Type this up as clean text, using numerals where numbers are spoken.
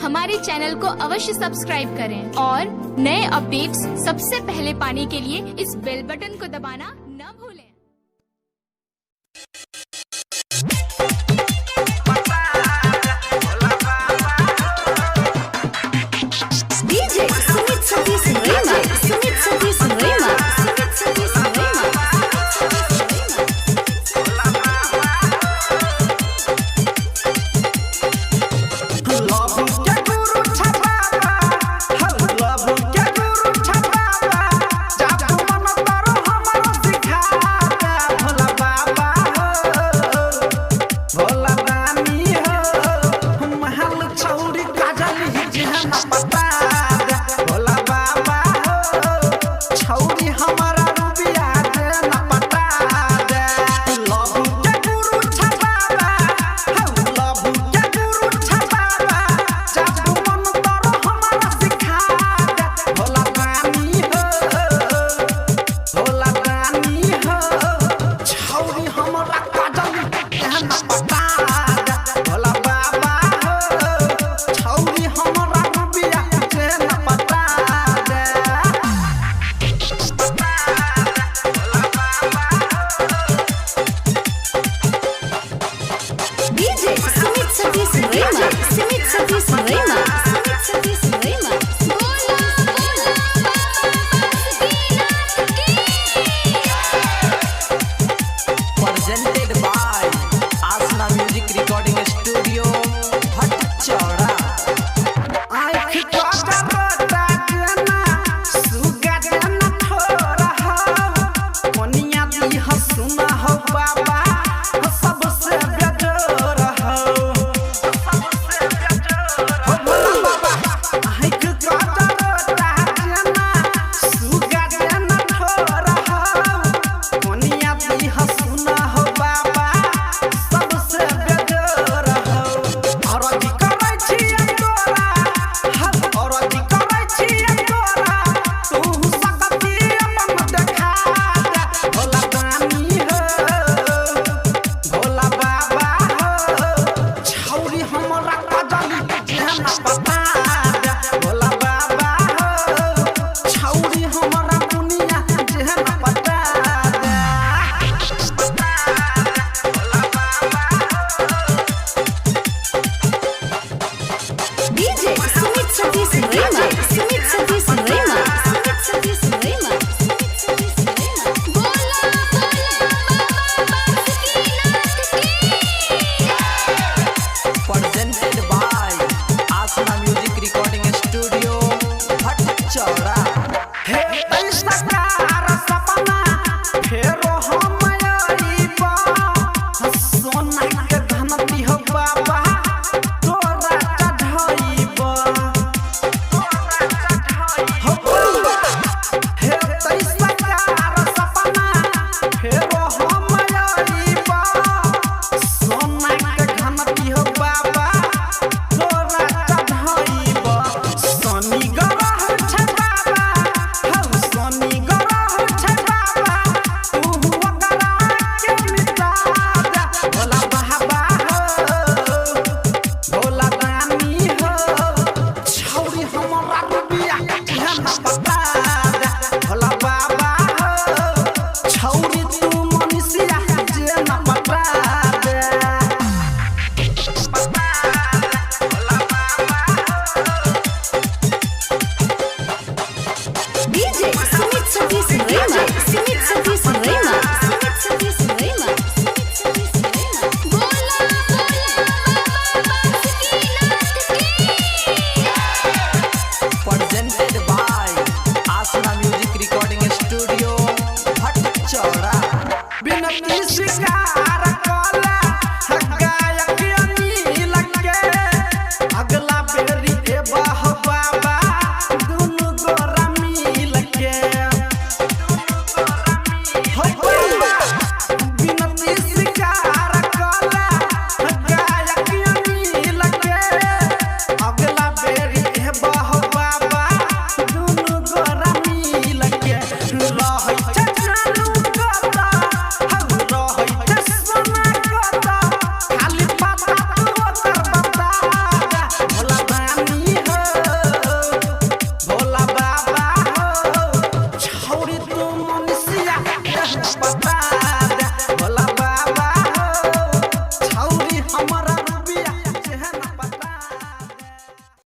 हमारे चैनल को अवश्य सब्सक्राइब करें और नए अपडेट्स सबसे पहले पाने के लिए इस बेल बटन को दबाना न भूलें। DJ Sumit Satish Rema, Sumit Satish Rema, Sumit Satish Rema. DJ Sumit Satish Rema, Sumit Satish Rema, Sumit Satish Rema. Presented by Asna Music Recording Studio, Bhatchora. DJ Sumit Satish Rema, Sumit Satish Rema, Sumit Satish Rema, Sumit Satish Rema. Presented by Asna Music Recording Studio, Bhatchora. DJ पता